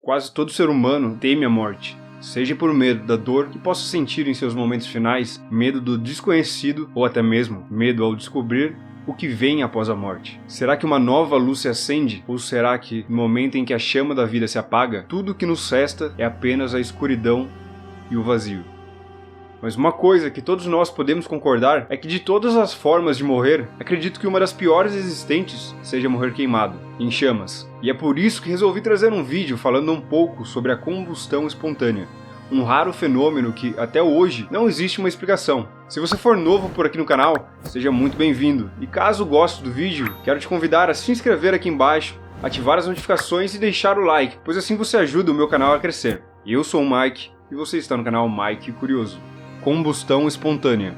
Quase todo ser humano teme a morte, seja por medo da dor que possa sentir em seus momentos finais, medo do desconhecido ou até mesmo medo ao descobrir o que vem após a morte. Será que uma nova luz se acende? Ou será que, no momento em que a chama da vida se apaga, tudo o que nos resta é apenas a escuridão e o vazio? Mas uma coisa que todos nós podemos concordar é que de todas as formas de morrer, acredito que uma das piores existentes seja morrer queimado, em chamas. E é por isso que resolvi trazer um vídeo falando um pouco sobre a combustão espontânea, um raro fenômeno que, até hoje, não existe uma explicação. Se você for novo por aqui no canal, seja muito bem-vindo. E caso goste do vídeo, quero te convidar a se inscrever aqui embaixo, ativar as notificações e deixar o like, pois assim você ajuda o meu canal a crescer. Eu sou o Mike, e você está no canal Mike Curioso. Combustão espontânea.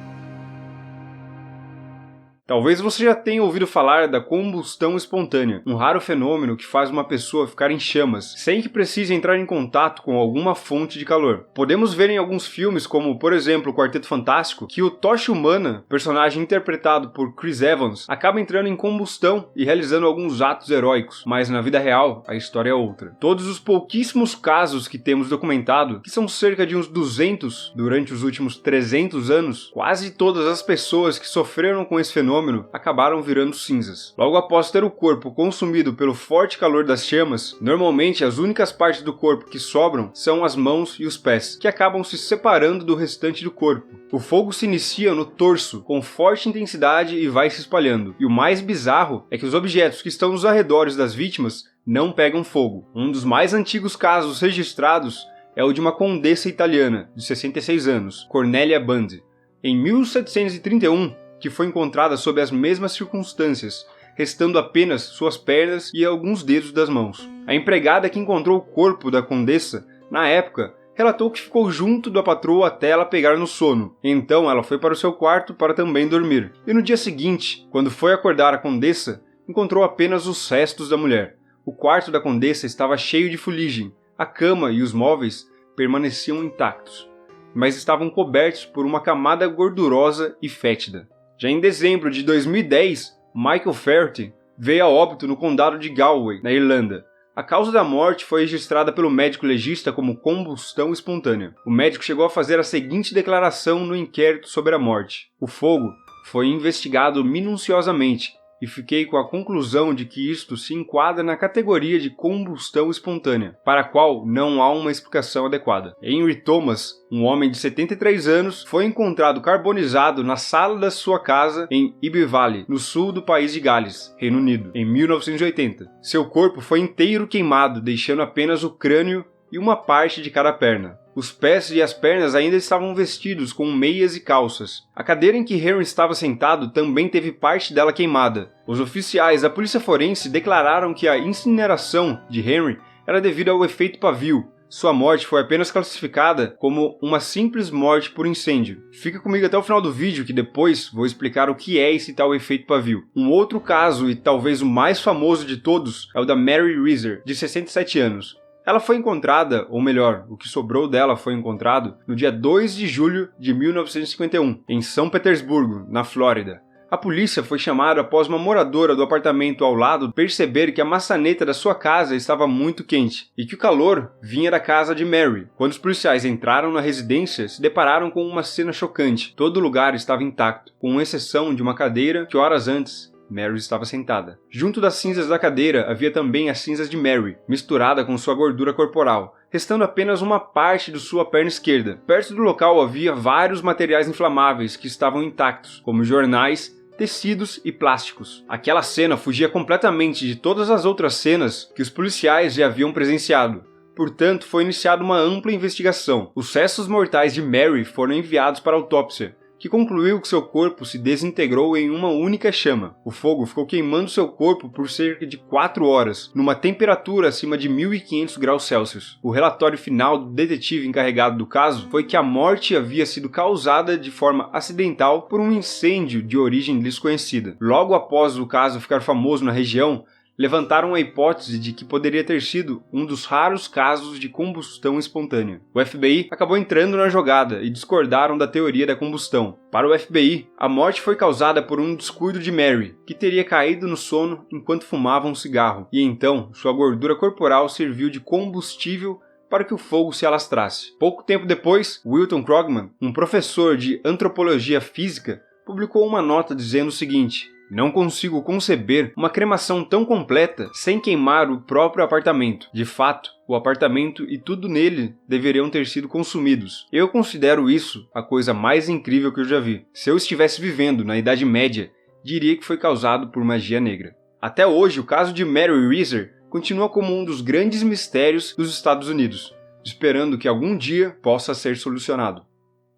Talvez você já tenha ouvido falar da combustão espontânea, um raro fenômeno que faz uma pessoa ficar em chamas, sem que precise entrar em contato com alguma fonte de calor. Podemos ver em alguns filmes, como por exemplo o Quarteto Fantástico, que o Tocha Humana, personagem interpretado por Chris Evans, acaba entrando em combustão e realizando alguns atos heróicos, mas na vida real a história é outra. Todos os pouquíssimos casos que temos documentado, que são cerca de uns 200 durante os últimos 300 anos, quase todas as pessoas que sofreram com esse fenômeno acabaram virando cinzas. Logo após ter o corpo consumido pelo forte calor das chamas, normalmente as únicas partes do corpo que sobram são as mãos e os pés, que acabam se separando do restante do corpo. O fogo se inicia no torso, com forte intensidade e vai se espalhando. E o mais bizarro é que os objetos que estão nos arredores das vítimas não pegam fogo. Um dos mais antigos casos registrados é o de uma condessa italiana, de 66 anos, Cornelia Bandi. Em 1731, que foi encontrada sob as mesmas circunstâncias, restando apenas suas pernas e alguns dedos das mãos. A empregada que encontrou o corpo da condessa, na época, relatou que ficou junto da patroa até ela pegar no sono. Então ela foi para o seu quarto para também dormir. E no dia seguinte, quando foi acordar a condessa, encontrou apenas os restos da mulher. O quarto da condessa estava cheio de fuligem. A cama e os móveis permaneciam intactos, mas estavam cobertos por uma camada gordurosa e fétida. Já em dezembro de 2010, Michael Faherty veio a óbito no condado de Galway, na Irlanda. A causa da morte foi registrada pelo médico legista como combustão espontânea. O médico chegou a fazer a seguinte declaração no inquérito sobre a morte: "O fogo foi investigado minuciosamente e fiquei com a conclusão de que isto se enquadra na categoria de combustão espontânea, para a qual não há uma explicação adequada." Henry Thomas, um homem de 73 anos, foi encontrado carbonizado na sala da sua casa em Ibe Valley, no sul do país de Gales, Reino Unido, em 1980. Seu corpo foi inteiro queimado, deixando apenas o crânio e uma parte de cada perna. Os pés e as pernas ainda estavam vestidos com meias e calças. A cadeira em que Henry estava sentado também teve parte dela queimada. Os oficiais da polícia forense declararam que a incineração de Henry era devido ao efeito pavio. Sua morte foi apenas classificada como uma simples morte por incêndio. Fica comigo até o final do vídeo que depois vou explicar o que é esse tal efeito pavio. Um outro caso, e talvez o mais famoso de todos, é o da Mary Reeser, de 67 anos. Ela foi encontrada, ou melhor, o que sobrou dela foi encontrado, no dia 2 de julho de 1951, em São Petersburgo, na Flórida. A polícia foi chamada após uma moradora do apartamento ao lado perceber que a maçaneta da sua casa estava muito quente e que o calor vinha da casa de Mary. Quando os policiais entraram na residência, se depararam com uma cena chocante. Todo o lugar estava intacto, com exceção de uma cadeira que horas antes Mary estava sentada. Junto das cinzas da cadeira havia também as cinzas de Mary, misturada com sua gordura corporal, restando apenas uma parte de sua perna esquerda. Perto do local havia vários materiais inflamáveis que estavam intactos, como jornais, tecidos e plásticos. Aquela cena fugia completamente de todas as outras cenas que os policiais já haviam presenciado. Portanto, foi iniciada uma ampla investigação. Os restos mortais de Mary foram enviados para a autópsia, que concluiu que seu corpo se desintegrou em uma única chama. O fogo ficou queimando seu corpo por cerca de 4 horas, numa temperatura acima de 1500 graus Celsius. O relatório final do detetive encarregado do caso foi que a morte havia sido causada de forma acidental por um incêndio de origem desconhecida. Logo após o caso ficar famoso na região, levantaram a hipótese de que poderia ter sido um dos raros casos de combustão espontânea. O FBI acabou entrando na jogada e discordaram da teoria da combustão. Para o FBI, a morte foi causada por um descuido de Mary, que teria caído no sono enquanto fumava um cigarro, e então sua gordura corporal serviu de combustível para que o fogo se alastrasse. Pouco tempo depois, Wilton Krogman, um professor de antropologia física, publicou uma nota dizendo o seguinte: "Não consigo conceber uma cremação tão completa sem queimar o próprio apartamento. De fato, o apartamento e tudo nele deveriam ter sido consumidos. Eu considero isso a coisa mais incrível que eu já vi. Se eu estivesse vivendo na Idade Média, diria que foi causado por magia negra." Até hoje, o caso de Mary Reeser continua como um dos grandes mistérios dos Estados Unidos, esperando que algum dia possa ser solucionado.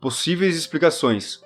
Possíveis explicações.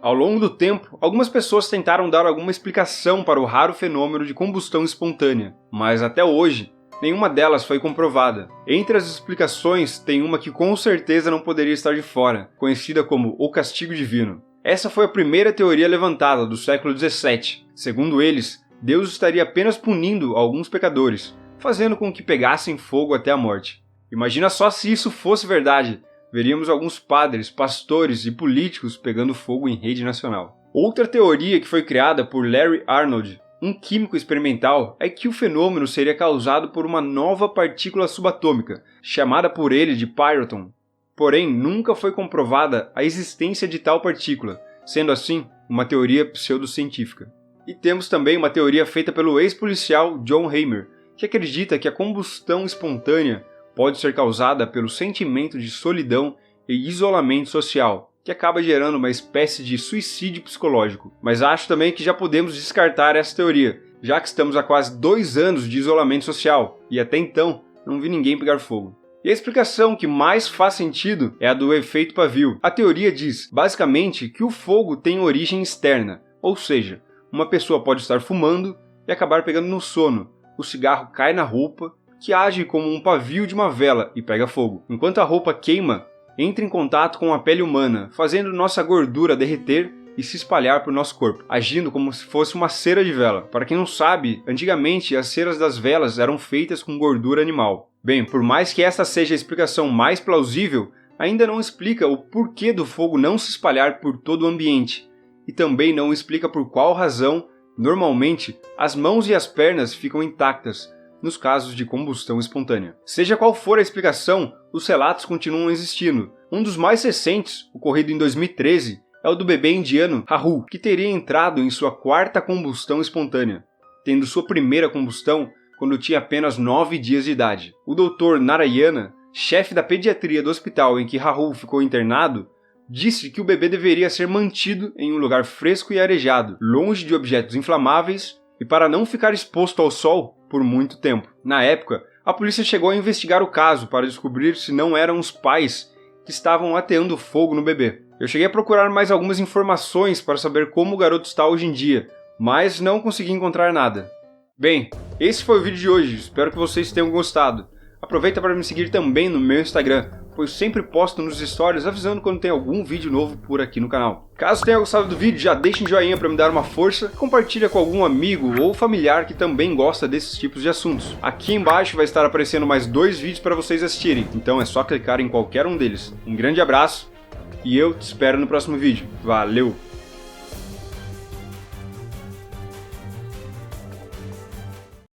Ao longo do tempo, algumas pessoas tentaram dar alguma explicação para o raro fenômeno de combustão espontânea, mas até hoje, nenhuma delas foi comprovada. Entre as explicações, tem uma que com certeza não poderia estar de fora, conhecida como o castigo divino. Essa foi a primeira teoria levantada do século XVII. Segundo eles, Deus estaria apenas punindo alguns pecadores, fazendo com que pegassem fogo até a morte. Imagina só se isso fosse verdade! Veríamos alguns padres, pastores e políticos pegando fogo em rede nacional. Outra teoria que foi criada por Larry Arnold, um químico experimental, é que o fenômeno seria causado por uma nova partícula subatômica, chamada por ele de pyroton. Porém, nunca foi comprovada a existência de tal partícula, sendo assim, uma teoria pseudocientífica. E temos também uma teoria feita pelo ex-policial John Hamer, que acredita que a combustão espontânea pode ser causada pelo sentimento de solidão e isolamento social, que acaba gerando uma espécie de suicídio psicológico. Mas acho também que já podemos descartar essa teoria, já que estamos há quase 2 anos de isolamento social, e até então não vi ninguém pegar fogo. E a explicação que mais faz sentido é a do efeito pavio. A teoria diz, basicamente, que o fogo tem origem externa, ou seja, uma pessoa pode estar fumando e acabar pegando no sono, o cigarro cai na roupa, que age como um pavio de uma vela e pega fogo. Enquanto a roupa queima, entra em contato com a pele humana, fazendo nossa gordura derreter e se espalhar por nosso corpo, agindo como se fosse uma cera de vela. Para quem não sabe, antigamente as ceras das velas eram feitas com gordura animal. Bem, por mais que essa seja a explicação mais plausível, ainda não explica o porquê do fogo não se espalhar por todo o ambiente, e também não explica por qual razão, normalmente, as mãos e as pernas ficam intactas nos casos de combustão espontânea. Seja qual for a explicação, os relatos continuam existindo. Um dos mais recentes, ocorrido em 2013, é o do bebê indiano Rahul, que teria entrado em sua 4ª combustão espontânea, tendo sua primeira combustão quando tinha apenas 9 dias de idade. O Dr. Narayana, chefe da pediatria do hospital em que Rahul ficou internado, disse que o bebê deveria ser mantido em um lugar fresco e arejado, longe de objetos inflamáveis e para não ficar exposto ao sol por muito tempo. Na época, a polícia chegou a investigar o caso para descobrir se não eram os pais que estavam ateando fogo no bebê. Eu cheguei a procurar mais algumas informações para saber como o garoto está hoje em dia, mas não consegui encontrar nada. Bem, esse foi o vídeo de hoje, espero que vocês tenham gostado. Aproveita para me seguir também no meu Instagram, pois sempre posto nos stories avisando quando tem algum vídeo novo por aqui no canal. Caso tenha gostado do vídeo, já deixe um joinha para me dar uma força, compartilha com algum amigo ou familiar que também gosta desses tipos de assuntos. Aqui embaixo vai estar aparecendo mais 2 vídeos para vocês assistirem, então é só clicar em qualquer um deles. Um grande abraço e eu te espero no próximo vídeo. Valeu!